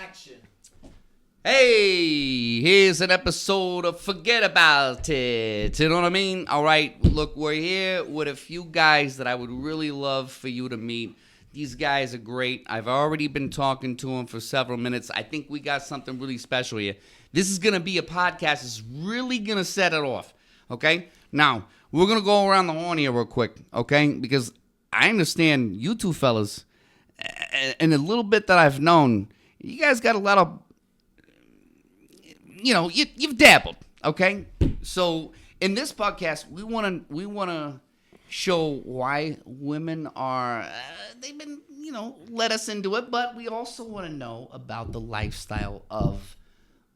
Action. Hey, here's an episode of Forget About It. You know what I mean? All right, look, we're here with a few guys that I would really love for you to meet. These guys are great. I've already been talking to them for several minutes. I think we got something really special here. This is going to be a podcast that's really going to set it off, okay? Now, we're going to go around the horn here real quick, okay? Because I understand you two fellas, and a little bit that I've known, you guys got a lot of, you've dabbled, okay? So in this podcast, we want to show why women are, they've been, let us into it, but we also want to know about the lifestyle of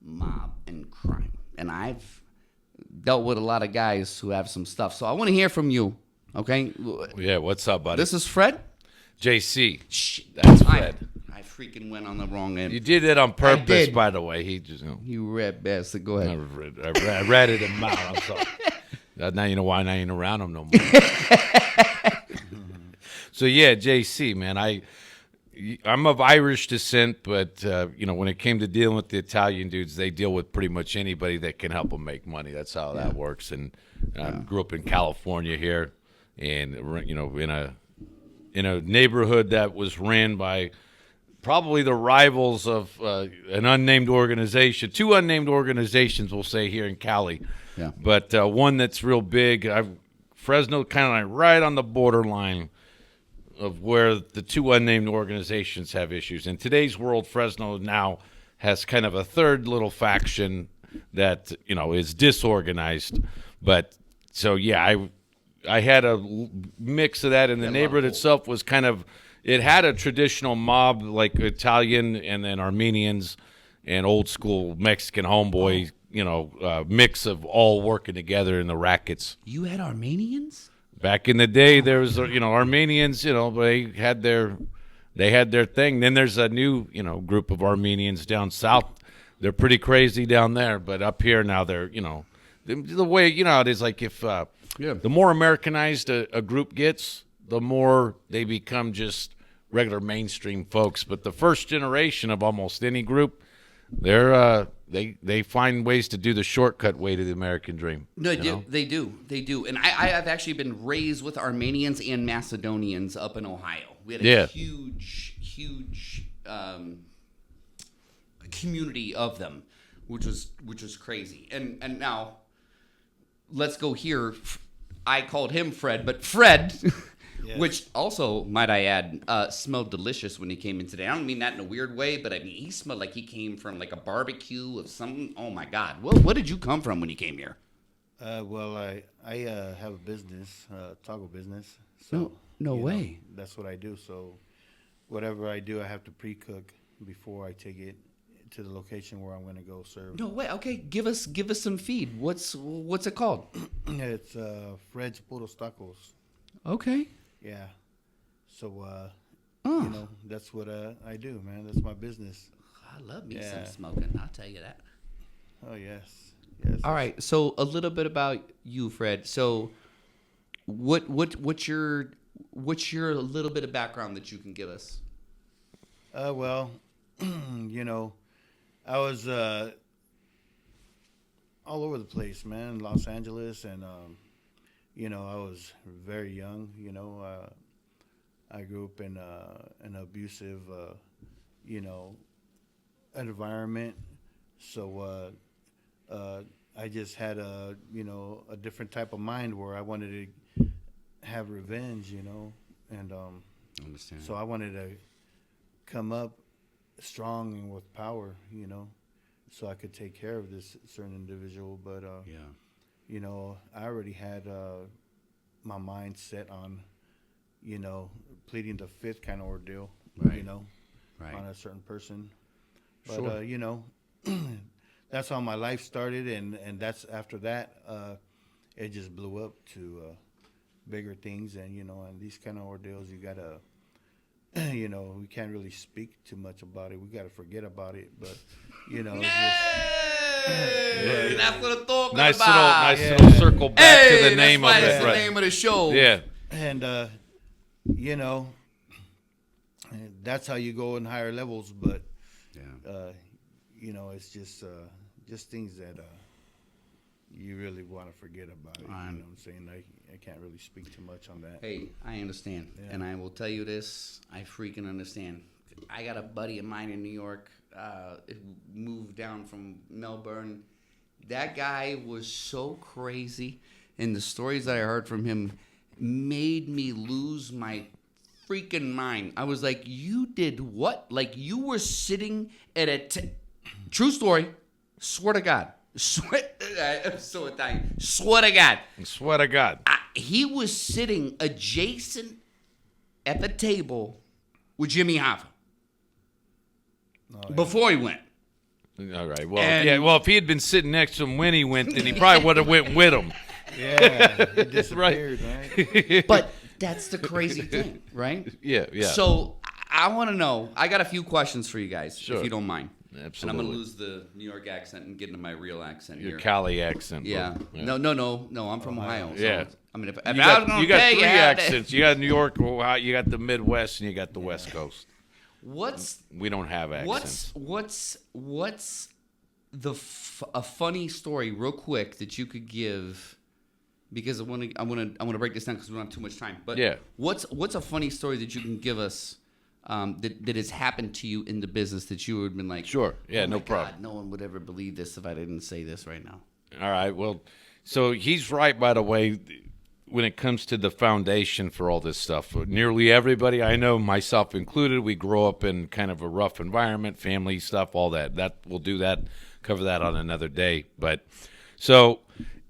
mob and crime. And I've dealt with a lot of guys who have some stuff. So I want to hear from you, okay? Yeah, what's up, buddy? This is Fred? JC. Shh, That's Fred. I freaking went on the wrong end. You did it on purpose, did. by the way. He just, You red bastard. Go ahead. I read it in mouth. I'm sorry. Now you know why I ain't around him no more. So yeah, JC, man, I'm of Irish descent, but when it came to dealing with the Italian dudes, they deal with pretty much anybody that can help them make money. That's how that works. And I grew up in California here, and in a neighborhood that was ran by probably the rivals of an unnamed organization, two unnamed organizations, we'll say, here in Cali. Yeah. But one that's real big. Fresno kind of like right on the borderline of where the two unnamed organizations have issues. In today's world, Fresno now has kind of a third little faction that, is disorganized. But so, yeah, I had a mix of that, and the neighborhood itself was kind of, it had a traditional mob like Italian and then Armenians and old school Mexican homeboy, mix of all working together in the rackets. You had Armenians? Back in the day, there was, Armenians, they had their thing. Then there's a new, group of Armenians down south. They're pretty crazy down there, but up here now they're, the way, it is like if the more Americanized a group gets, the more they become just regular mainstream folks. But the first generation of almost any group, they find ways to do the shortcut way to the American dream. No, they do. And I've actually been raised with Armenians and Macedonians up in Ohio. We had a huge community of them, which was crazy. And now let's go here. I called him Fred, but Fred, yes. Which also, might I add, smelled delicious when he came in today. I don't mean that in a weird way, but I mean, he smelled like he came from like a barbecue of some, oh my God. What did you come from when you came here? Well, I have a business, taco business. So, no way. That's what I do. So whatever I do, I have to pre-cook before I take it to the location where I'm going to go serve. No way. Okay, give us some feed. What's it called? It's Fred's Puros Tacos. Okay. Yeah. So that's what I do, man. That's my business. I love me some smoking. I'll tell you that. Oh yes. All right. So a little bit about you, Fred. So what's your little bit of background that you can give us? Well, I was all over the place, man. Los Angeles, and I was very young. I grew up in an abusive, environment. So I just had a different type of mind where I wanted to have revenge, and Understand. so I wanted to come up strong and with power, so I could take care of this certain individual. But I already had my mind set on, pleading the fifth kind of ordeal, right. on a certain person. But Sure. That's how my life started, and that's after that, it just blew up to bigger things, and and these kind of ordeals, you gotta. We can't really speak too much about it. We got to forget about it, but that's what I'm talking nice about. Little circle back to the name of it. That's the name of the show. Yeah, and that's how you go in higher levels. But You know, it's just things that you really want to forget about it. You know what I'm saying? I can't really speak too much on that. Hey, I understand. Yeah. And I will tell you this, I freaking understand. I got a buddy of mine in New York, moved down from Melbourne. That guy was so crazy, and the stories that I heard from him made me lose my freaking mind. I was like, you did what? Like, you were sitting at a true story, swear to God. I'm so Italian. Swear to God. Swear to God. He was sitting adjacent at the table with Jimmy Hoffa before he went. All right. Well, well, if he had been sitting next to him when he went, then he probably would have went with him. Yeah, he disappeared, right? But that's the crazy thing, right? Yeah. So I want to know. I got a few questions for you guys, Sure. if you don't mind. Absolutely. And I'm gonna lose the New York accent and get into my real accent Your here. Cali accent. Yeah. bro. No. I'm from Ohio. So, Yeah. I mean, if You I was got, gonna you got pay, three you had to- accents. You got New York, Ohio, you got the Midwest, and you got the West Coast. We don't have accents. What's a funny story, real quick, that you could give? Because I want to break this down because we don't have too much time. But Yeah. what's a funny story that you can give us that has happened to you in the business that you would have been like, Sure. Yeah, oh no my problem. God, no one would ever believe this if I didn't say this right now. All right. Well, so he's right, by the way, when it comes to the foundation for all this stuff. Nearly everybody I know, myself included, we grow up in kind of a rough environment, family stuff, all that. We'll do that, cover that on another day. But so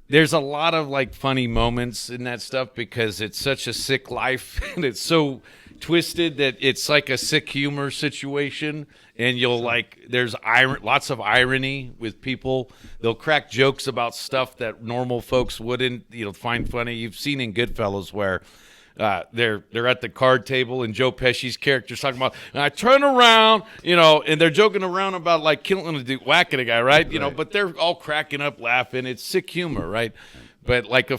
there's a lot of like funny moments in that stuff because it's such a sick life and it's so twisted that it's like a sick humor situation, and you'll like there's lots of irony with people. They'll crack jokes about stuff that normal folks wouldn't find funny. You've seen in Goodfellas where they're at the card table and Joe Pesci's character's talking about, and I turn around, and they're joking around about like killing whacking a guy, right? But they're all cracking up laughing. It's sick humor, right? But like a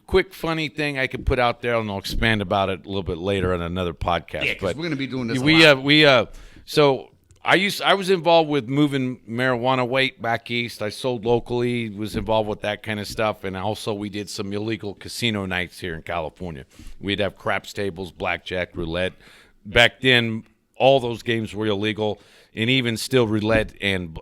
quick funny thing I could put out there, and I'll expand about it a little bit later on another podcast. Yeah, because we're going to be doing this So I was involved with moving marijuana weight back east. I sold locally, was involved with that kind of stuff, and also we did some illegal casino nights here in California. We'd have craps tables, blackjack, roulette. Back then, all those games were illegal, and even still roulette and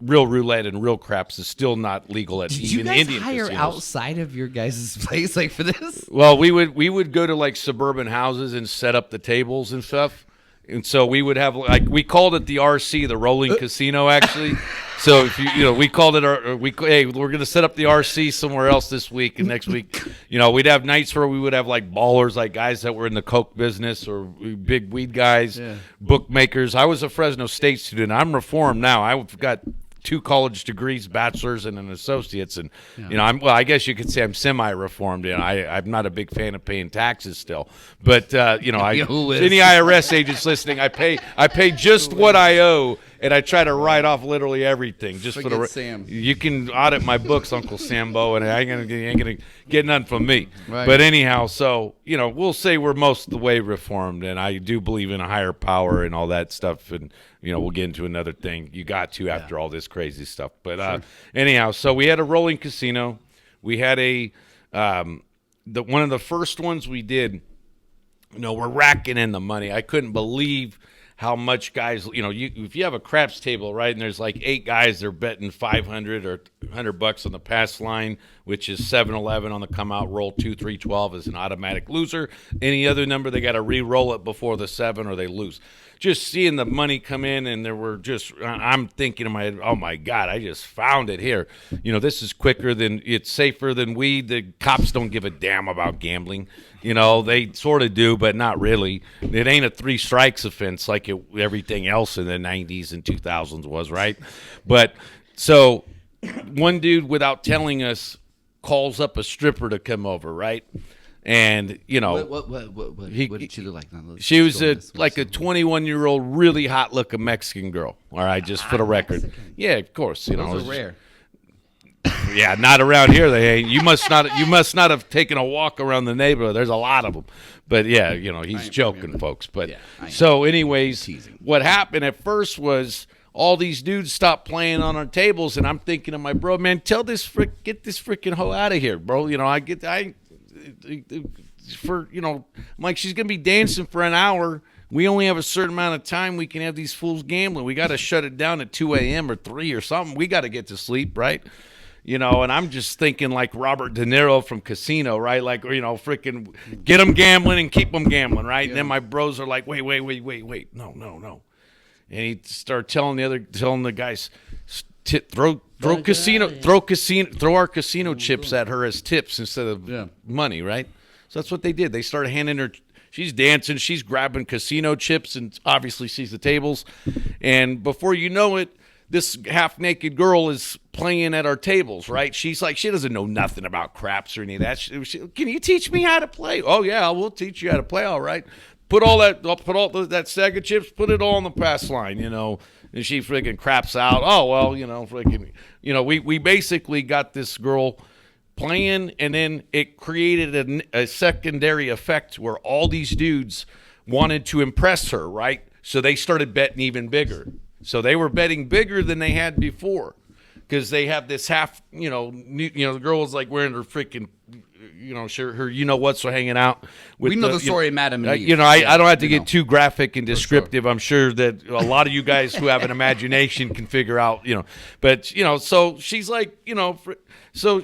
real roulette and real craps is still not legal at Did even you guys Indian hire casinos. outside of your guys' place like for this? Well, we would go to like suburban houses and set up the tables and stuff. And so we would have we called it the RC, the rolling casino, actually. So if we called it hey, we're going to set up the RC somewhere else this week and next week. We'd have nights where we would have like ballers, like guys that were in the coke business or big weed guys, bookmakers. I was a Fresno State student. I'm reformed now. I've got 2 college degrees, bachelor's and an associate's, and I guess you could say I'm semi-reformed. I'm not a big fan of paying taxes still, but any IRS agents listening, I pay just what I owe, and I try to write off literally everything. Just Forget for the Sam. You can audit my books, Uncle Sambo, and I ain't gonna get nothing from me. Right. But anyhow, so we'll say we're most of the way reformed, and I do believe in a higher power and all that stuff, and we'll get into another thing. You got to after all this crazy stuff. But anyhow, so we had a rolling casino. We had one of the first ones we did. We're racking in the money. I couldn't believe how much guys, if you have a craps table, right, and there's like 8 guys, they're betting $500 or $100 on the pass line, which is 7-11 on the come out roll, 2, 3, 12 is an automatic loser. Any other number, they got to re-roll it before the 7 or they lose. Just seeing the money come in, and I'm thinking in my head, oh my God, I just found it here. This is it's safer than weed. The cops don't give a damn about gambling. They sort of do, but not really. It ain't a 3 strikes offense like everything else in the 90s and 2000s was, right? But so one dude, without telling us, calls up a stripper to come over, right? And what did she look like? She was like a 21-year-old, really hot-looking Mexican girl. All right, just for the record. Mexican. Yeah, of course. Those are rare. Yeah, not around here. They ain't. You must not have taken a walk around the neighborhood. There's a lot of them. But yeah, he's joking, folks. But so, anyways, what happened at first was all these dudes stopped playing on our tables, and I'm thinking to my bro, man, get this freaking hoe out of here, bro. I'm like, she's gonna be dancing for an hour. We only have a certain amount of time we can have these fools gambling. We got to shut it down at 2 a.m. or 3 or something. We got to get to sleep, right? And I'm just thinking like Robert De Niro from Casino, right? Like, freaking get them gambling and keep them gambling, right? Yeah. And then my bros are like, wait, no. And he started telling the guys, throw our casino chips at her as tips instead of money, right? So that's what they did. They started handing her. She's dancing. She's grabbing casino chips and obviously sees the tables. And before you know it, this half-naked girl is playing at our tables, right? She's like, she doesn't know nothing about craps or any of that. Can you teach me how to play? Oh, yeah, we'll teach you how to play, all right. Put all that sack of chips, put it all on the pass line, and she freaking craps out. Oh, well, we basically got this girl playing, and then it created a secondary effect where all these dudes wanted to impress her, right? So they started betting even bigger. So they were betting bigger than they had before because they have this the girl was like wearing her freaking, her what's hanging out. We know the story of Madam Eve. I don't have to get too graphic and descriptive. Sure. I'm sure that a lot of you guys who have an imagination can figure out, But, so she's like, so,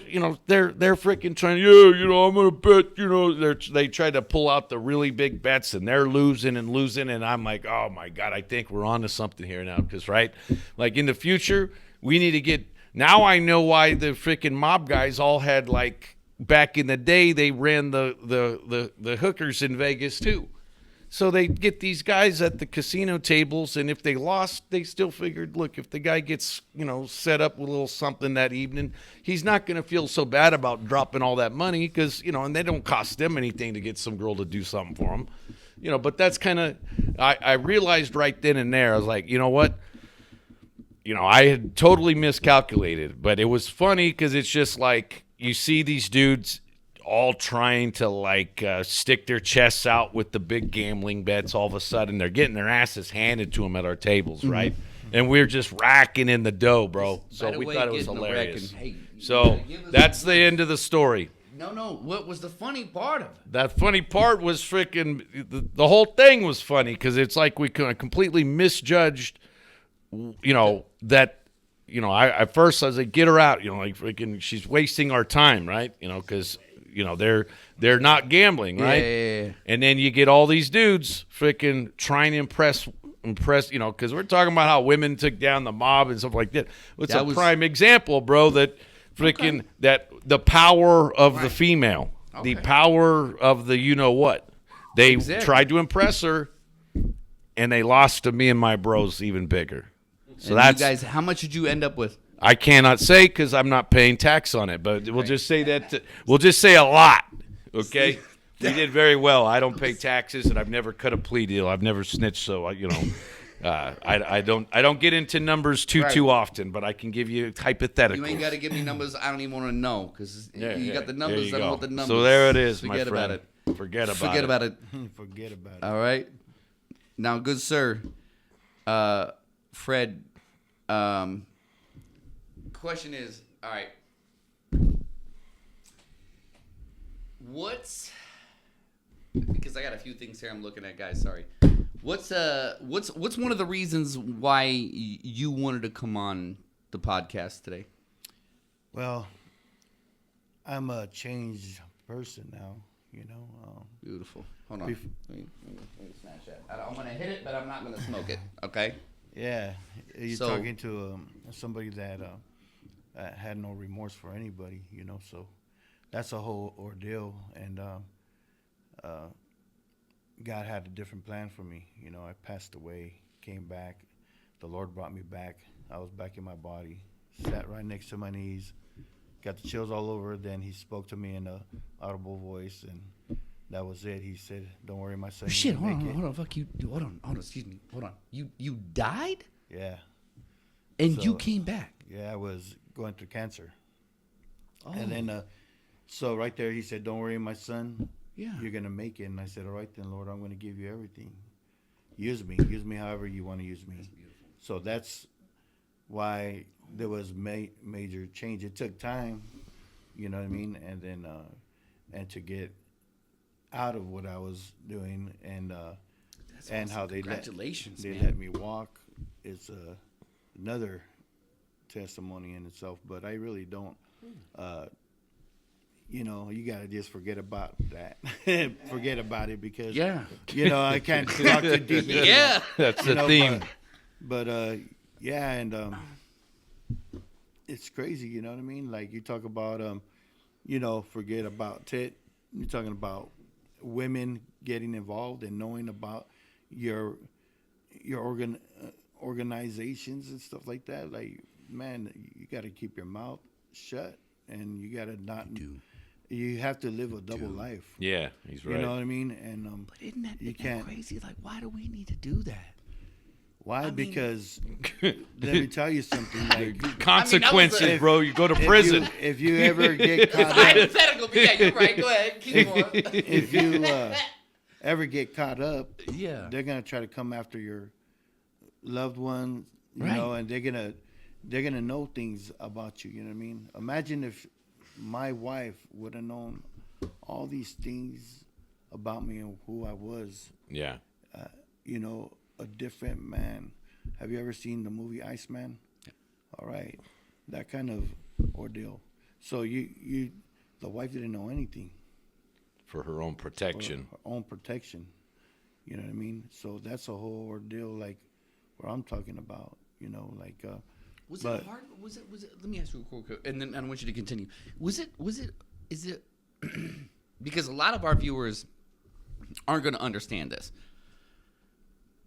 they're freaking trying, I'm going to bet, they try to pull out the really big bets and they're losing. And I'm like, oh my God, I think we're on to something here now. Because, right, like in the future, we need to get, now I know why the freaking mob guys all had like, back in the day, they ran the hookers in Vegas too. So they get these guys at the casino tables, and if they lost, they still figured, look, if the guy gets, set up with a little something that evening, he's not going to feel so bad about dropping all that money because, and they don't cost them anything to get some girl to do something for them. But that's kind of, I realized right then and there, I was like, you know what? I had totally miscalculated, but it was funny because it's just like, you see these dudes all trying to stick their chests out with the big gambling bets. All of a sudden, they're getting their asses handed to them at our tables, right? Mm-hmm. And we're just racking in the dough, bro. So we thought it was hilarious. Hey, so that's the end of the story. No. What was the funny part of it? That funny part was freaking the whole thing was funny because it's like we completely misjudged, that. At first I was like, get her out, like freaking, she's wasting our time, right? Because, they're not gambling, right? Yeah. And then you get all these dudes freaking trying to impress, because we're talking about how women took down the mob and stuff like that. It's a prime example, bro, that freaking, that the power of the female, the power of the what. They tried to impress her, and they lost to me and my bros even bigger. So that's, you guys, how much did you end up with? I cannot say because I'm not paying tax on it, but we'll just say that we'll just say a lot. Okay, we did very well. I don't pay taxes, and I've never cut a plea deal. I've never snitched, so I don't get into numbers too often, but I can give you hypotheticals. You ain't got to give me numbers. I don't even want to know because you got the numbers. I don't want the numbers. So there it is, my friend. About it. Forget about it. Forget about it. All right. Now, good sir, Fred. Question is, all right, because I got a few things here I'm looking at, guys, sorry. What's one of the reasons why you wanted to come on the podcast today? Well, I'm a changed person now, Beautiful. Hold on. Let me smash that. I'm going to hit it, but I'm not going to smoke it, okay? Yeah, you're talking to somebody that had no remorse for anybody, so that's a whole ordeal. And God had a different plan for me. I passed away, came back. The Lord brought me back. I was back in my body, sat right next to my knees, got the chills all over. Then he spoke to me in an audible voice, and that was it. He said, "Don't worry, my son." Shit, hold on, fuck you. Hold on, excuse me. Hold on. You died? Yeah. And you came back? Yeah, I was going through cancer. Oh. And then, so right there, he said, "Don't worry, my son. Yeah. You're gonna make it." And I said, "All right, then, Lord, I'm gonna give you everything. Use me however you want to use me." So that's why there was major change. It took time, you know what I mean, and then and to get out of what I was doing, and That's and awesome. how they Congratulations, let man. me walk is another testimony in itself. But I really don't. You know, you gotta just forget about that. Forget about it because Yeah. you know I can't talk too deep. Into Yeah. That's you the know, theme. But yeah, and it's crazy, you know what I mean? Like you talk about you know, forget about tit. You're talking about women getting involved and knowing about your organizations and stuff like that. Like, man, you got to keep your mouth shut, and you got to not. Do. You have to live a double life. Yeah, he's right. You know what I mean? And But isn't that, you isn't that can't. crazy? Like, why do we need to do that? Why? mean- Because let me tell you something. Like, Consequences, I mean, bro. You go to prison. if you ever get caught up, Hypothetical, but yeah, you're right. Go ahead. Keep going. if you ever get caught up, Yeah. they're gonna try to come after your loved ones, you Right. know, and they're gonna know things about you. You know what I mean? Imagine if my wife would have known all these things about me and who I was. Yeah. You know, a different man. Have you ever seen the movie Iceman? All right, that kind of ordeal. So the wife didn't know anything. For her own protection. For her own protection. You know what I mean? So that's a whole ordeal, like where I'm talking about. You know, like. Was but- it hard? Was it? Let me ask you real quick, and then I want you to continue. Is it? Because a lot of our viewers aren't going to understand this.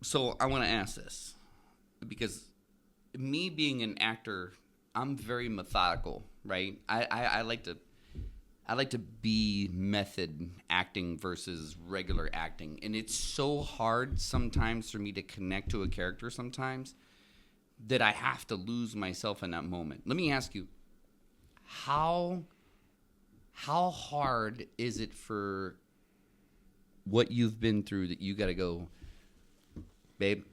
So I want to ask this, because me being an actor, I'm very methodical, right? I like to be method acting versus regular acting, and it's so hard sometimes for me to connect to a character sometimes that I have to lose myself in that moment. Let me ask you, how hard is it for what you've been through that you got to go, babe,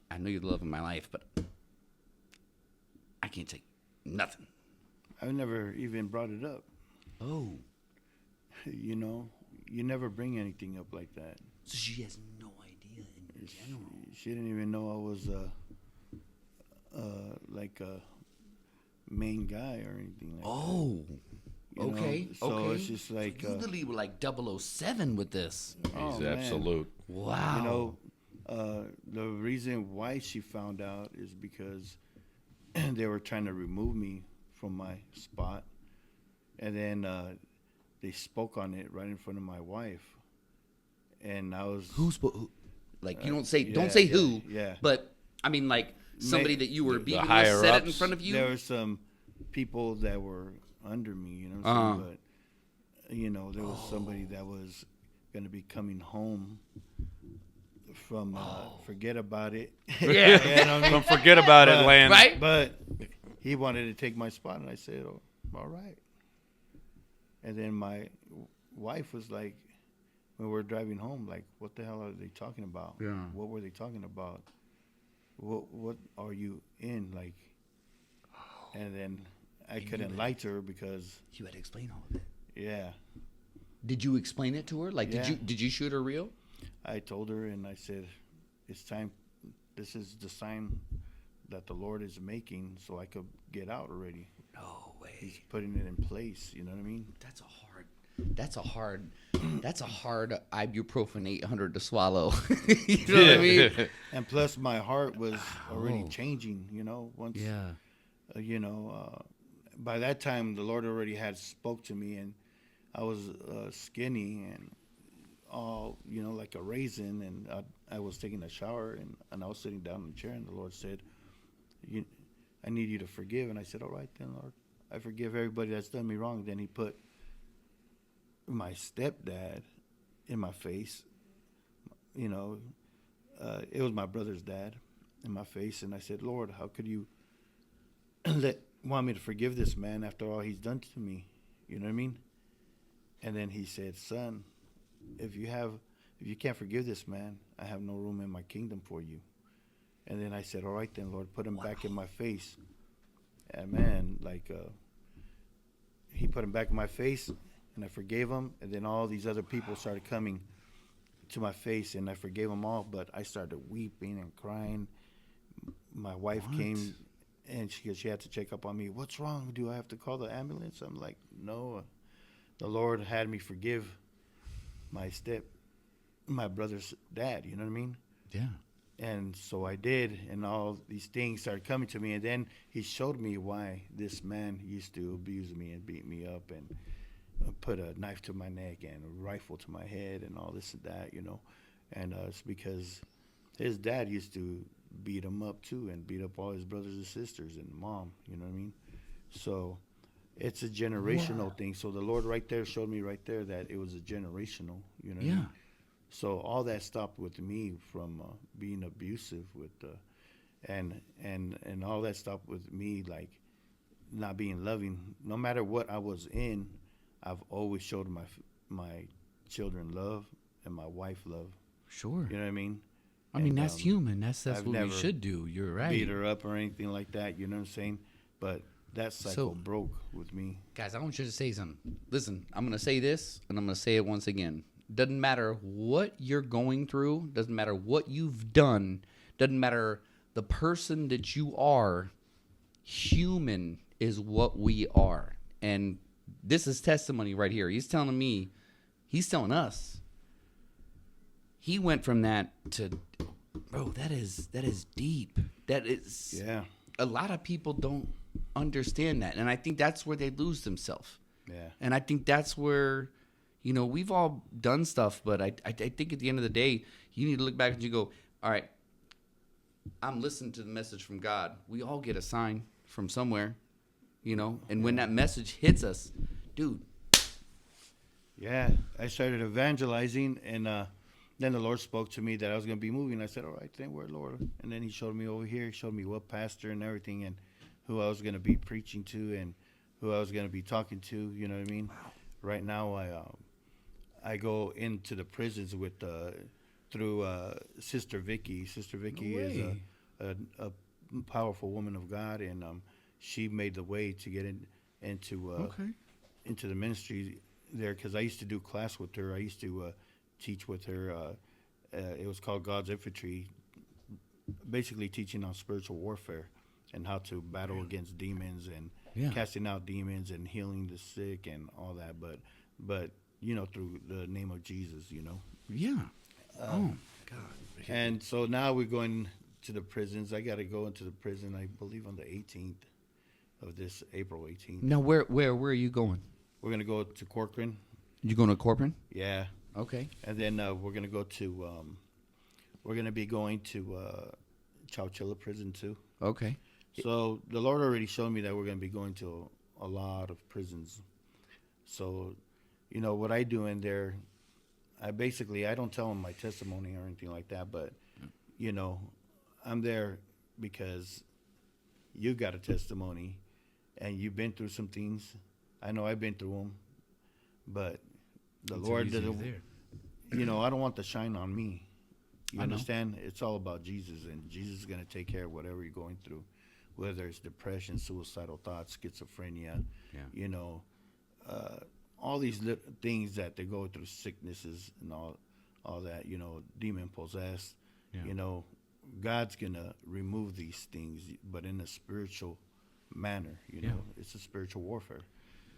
I know you're the love of my life, but I can't take nothing. I never even brought it up. Oh. You know, you never bring anything up like that. So she has no idea in general. She didn't even know I was like a main guy or anything like that. Oh. You know? Okay. So okay. it's just like so you literally were like 007 with this. He's man. absolute. Wow. You know, the reason why she found out is because they were trying to remove me from my spot, and then they spoke on it right in front of my wife, and I was Like you don't say yeah, who. yeah. But I mean like somebody that you were the beefing with higher said it in ups. front of you. There were some people that were under me, you know what I'm saying? But you know, there was somebody that was going to be coming home from forget about it. Yeah. You know what I mean? Don't forget about it, Land. Right? But he wanted to take my spot, and I said, "Oh, all right." And then my wife was like, when we were driving home, like, "What the hell are they talking about? Yeah. What were they talking about? What are you in?" Like, and then I couldn't lie to her because, You had to explain all of it. yeah, Did you explain it to her? Like Yeah. did you shoot her real? I told her and I said, "It's time. This is the sign that the Lord is making, so I could get out already. No way. He's putting it in place. You know what I mean?" That's a hard ibuprofen 800 to swallow. You know what I mean? And plus, my heart was already changing. You know, once Yeah. you know, by that time the Lord already had spoke to me, and I was skinny and all, you know, like a raisin, and I was taking a shower, and I was sitting down in the chair, and the Lord said, "I need you to forgive." And I said, "All right then, Lord, I forgive everybody that's done me wrong." Then he put my stepdad in my face. You know, it was my brother's dad in my face, and I said, "Lord, how could you let want me to forgive this man after all he's done to me. You know what I mean? And then he said, son, if you can't forgive this man, I have no room in my kingdom for you. And then I said, all right then, Lord, put him back in my face. And man, he put him back in my face, and I forgave him. And then all these other people started coming to my face, and I forgave them all. But I started weeping and crying. My wife came, and she had to check up on me. What's wrong? Do I have to call the ambulance? I'm like, no. The Lord had me forgive my brother's dad. You know what I mean? Yeah. And so I did, and all these things started coming to me. And then he showed me why this man used to abuse me and beat me up and put a knife to my neck and a rifle to my head and all this and that, you know. And it's because his dad used to beat him up too, and beat up all his brothers and sisters and mom, you know what I mean? So it's a generational thing. So the Lord right there showed me right there that it was a generational, you know what I mean? So all that stopped with me from being abusive with, and all that stopped with me like not being loving. No matter what I was in, I've always showed my children love and my wife love. Sure. You know what I mean? I mean, that's human. That's what we should do. You're right. Beat her up or anything like that. You know what I'm saying? But that cycle broke with me. Guys, I want you to say something. Listen, I'm going to say this, and I'm going to say it once again. Doesn't matter what you're going through. Doesn't matter what you've done. Doesn't matter the person that you are. Human is what we are. And this is testimony right here. He's telling me, he's telling us. He went from that to, bro, that is deep. That is, a lot of people don't understand that. And I think that's where they lose themselves. Yeah. And I think that's where, you know, we've all done stuff, but I think at the end of the day, you need to look back and you go, all right, I'm listening to the message from God. We all get a sign from somewhere, you know, and when that message hits us, dude. Yeah, I started evangelizing, and then the Lord spoke to me that I was going to be moving. I said, all right, then where, Lord? And then he showed me over here. He showed me what pastor and everything and who I was going to be preaching to and who I was going to be talking to, you know what I mean? Wow. Right now, I go into the prisons with through Sister Vicky. Sister Vicky is a powerful woman of God, and she made the way to get into the ministry there, because I used to do class with her. I used to teach with her. It was called God's Infantry, basically teaching on spiritual warfare and how to battle against demons and casting out demons and healing the sick and all that. But you know, through the name of Jesus, you know. Yeah. Oh God. And so now we're going to the prisons. I got to go into the prison, I believe, on the 18th of this April 18th. Now, where are you going? We're gonna go to Corcoran. You going to Corcoran? Yeah. Okay. And then we're gonna go to. We're gonna be going to Chowchilla prison too. Okay. So the Lord already showed me that we're gonna be going to a lot of prisons. So, you know what I do in there, I don't tell them my testimony or anything like that, but you know, I'm there because you got a testimony and you've been through some things. I know I've been through them, but the Lord doesn't. You know, I don't want the shine on me. You understand? It's all about Jesus, and Jesus is going to take care of whatever you're going through, whether it's depression, suicidal thoughts, schizophrenia, you know, all these things that they go through, sicknesses and all that, you know, demon possessed. You know, God's going to remove these things, but in a spiritual manner, you know. It's a spiritual warfare.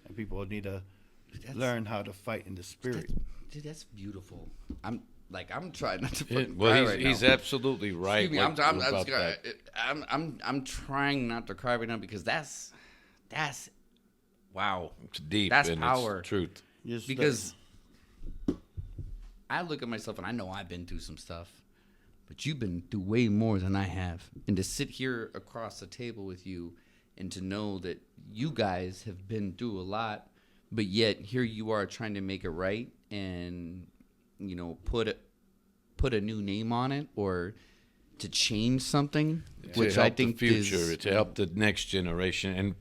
And people need to learn how to fight in the spirit. Dude, that's beautiful. I'm trying not to fucking well, cry he's, right he's now. absolutely right. Excuse me, I'm trying not to cry right now because that's wow. It's deep. That's and power. It's truth. Because I look at myself and I know I've been through some stuff, but you've been through way more than I have. And to sit here across the table with you and to know that you guys have been through a lot, but yet here you are trying to make it right and, you know, put a new name on it or to change something, which I think the future, is to help the next generation. And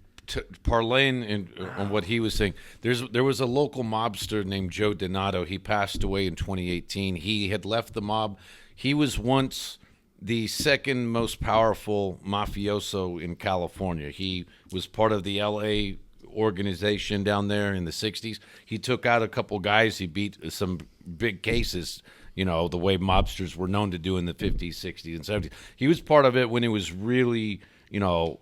parlaying on what he was saying, there was a local mobster named Joe Donato. He passed away in 2018. He had left the mob. He was once the second most powerful mafioso in California. He was part of the L.A. organization down there in the 60s. He took out a couple guys. He beat some big cases, you know, the way mobsters were known to do in the 50s, 60s, and 70s. He was part of it when it was really, you know,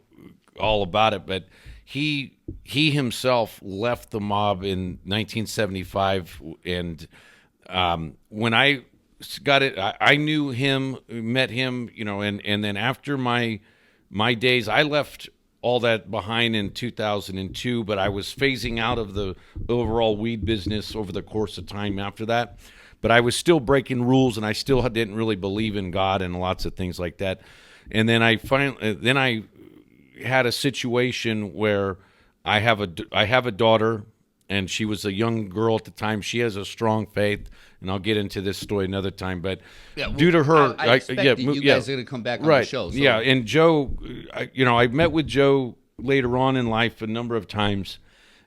all about it. But he himself left the mob in 1975. And when I got it, I knew him, met him, you know, and then after my days, I left all that behind in 2002, but I was phasing out of the overall weed business over the course of time after that. But I was still breaking rules, and I still didn't really believe in God and lots of things like that. And then I had a situation where I have a daughter, and she was a young girl at the time. She has a strong faith, and I'll get into this story another time. But due to her, I expect that you guys are going to come back on the show. So. Yeah, and Joe, I met with Joe later on in life a number of times,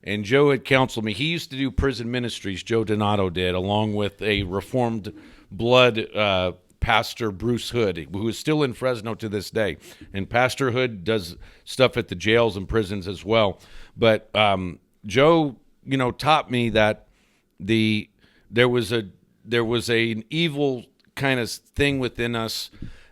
and Joe had counseled me. He used to do prison ministries, Joe Donato did, along with a Reformed Blood pastor, Bruce Hood, who is still in Fresno to this day. And Pastor Hood does stuff at the jails and prisons as well. But Joe, taught me that there was an evil kind of thing within us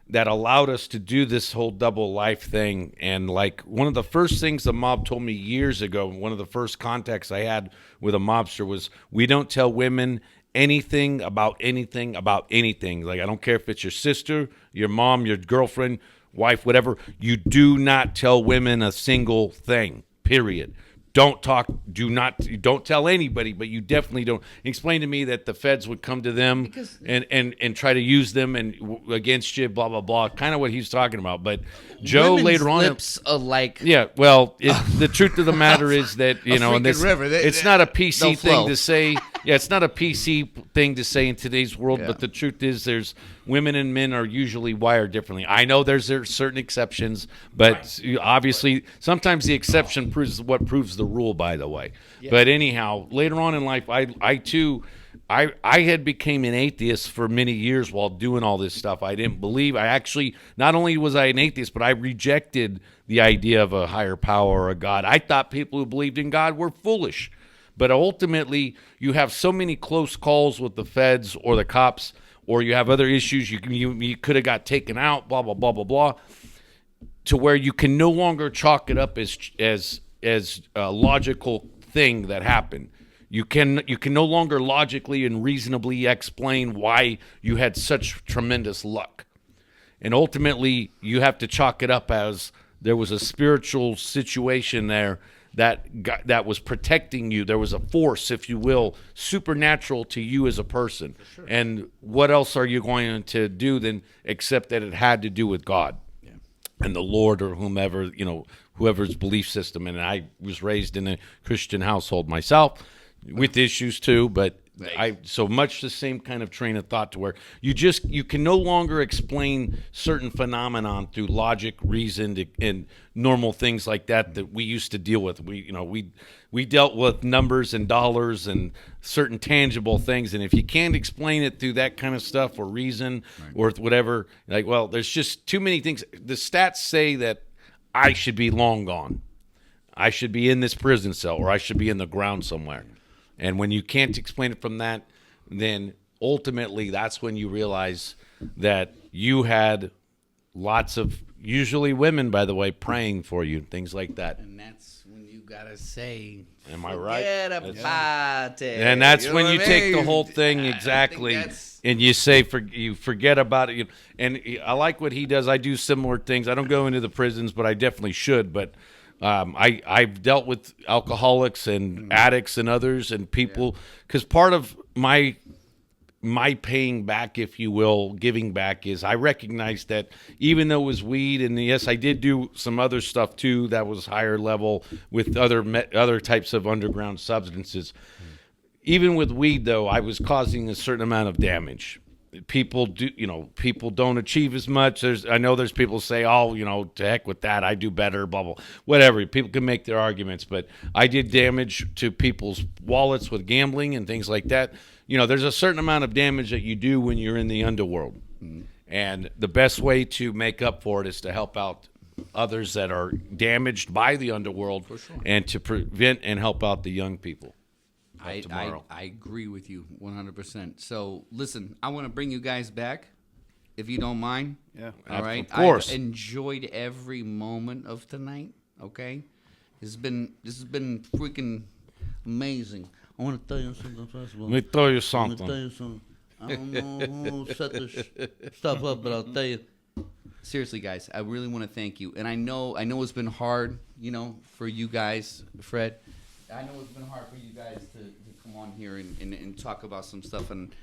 that allowed us to do this whole double life thing. And like one of the first things the mob told me years ago, one of the first contacts I had with a mobster was, we don't tell women anything about anything about anything. Like, I don't care if it's your sister, your mom, your girlfriend, wife, whatever. You do not tell women a single thing, period. Don't tell anybody, but you definitely don't. Explain to me that the feds would come to them and try to use them and against you, blah, blah, blah. Kind of what he's talking about. But Joe later on. Lips are like. Yeah, well, the truth of the matter is that, and this, it's not a PC thing to say. Yeah, it's not a PC thing to say in today's world, but the truth is there's women and men are usually wired differently. I know there's certain exceptions, but obviously sometimes the exception proves what proves the rule, by the way. Yeah. But anyhow, later on in life, I too had became an atheist for many years while doing all this stuff. I didn't believe. I actually, not only was I an atheist, but I rejected the idea of a higher power or a God. I thought people who believed in God were foolish. But ultimately, you have so many close calls with the feds or the cops, or you have other issues. You could have got taken out, blah, blah, blah, blah, blah, to where you can no longer chalk it up as a logical thing that happened. You can no longer logically and reasonably explain why you had such tremendous luck. And ultimately, you have to chalk it up as there was a spiritual situation there that was protecting you. There was a force, if you will, supernatural to you as a person. Sure. And what else are you going to do than except that it had to do with God and the Lord or whomever, whoever's belief system. And I was raised in a Christian household myself with issues too, but so much the same kind of train of thought to where you can no longer explain certain phenomenon through logic, reason, and normal things like that we used to deal with. We dealt with numbers and dollars and certain tangible things, and if you can't explain it through that kind of stuff or reason or whatever, there's just too many things. The stats say that I should be long gone. I should be in this prison cell, or I should be in the ground somewhere. And when you can't explain it from that, then ultimately that's when you realize that you had lots of, usually women, by the way, praying for you, things like that. And that's when you got to say, am I right? Forget about it. And that's when you take the whole thing exactly and you say, you forget about it. And I like what he does. I do similar things. I don't go into the prisons, but I definitely should. But I've dealt with alcoholics and addicts and others and people, because part of my paying back, if you will, giving back, is I recognize that even though it was weed, and yes, I did do some other stuff too that was higher level with other types of underground substances. Even with weed, though, I was causing a certain amount of damage. people do, people don't achieve as much. I know there's people say, oh, to heck with that, I do better, blah, blah, whatever. People can make their arguments, but I did damage to people's wallets with gambling and things like that. There's a certain amount of damage that you do when you're in the underworld. Mm-hmm. And the best way to make up for it is to help out others that are damaged by the underworld, for sure, and to prevent and help out the young people. I agree with you 100%. So, listen, I want to bring you guys back, if you don't mind. Yeah. All right? Of course. I've enjoyed every moment of tonight, okay? This has been freaking amazing. I want to tell you something first of all. Let me tell you something. I don't know who set this stuff up, but I'll tell you. Seriously, guys, I really want to thank you. And I know it's been hard, for you guys, Fred. I know it's been hard for you guys to come on here and talk about some stuff, and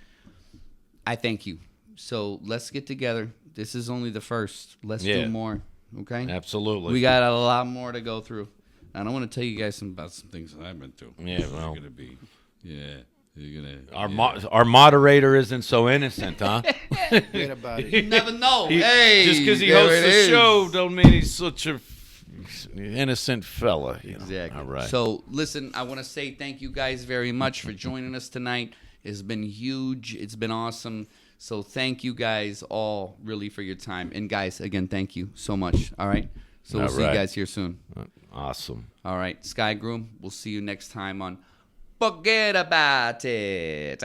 I thank you. So let's get together. This is only the first. Let's do more, okay? Absolutely. We got a lot more to go through. And I want to tell you guys about some things that I've been through. Yeah, well. You're gonna be, You're gonna. Our moderator isn't so innocent, huh? Forget about it. You never know. Hey, just because he hosts the show, don't mean he's such a innocent fella. Exactly. All right. So listen, I want to say thank you guys very much for joining us tonight. It's been huge. It's been awesome. So thank you guys all really for your time. And guys, again, thank you so much. All right. So we'll see you guys here soon. Awesome. All right. Skye Groom, we'll see you next time on Forget About It.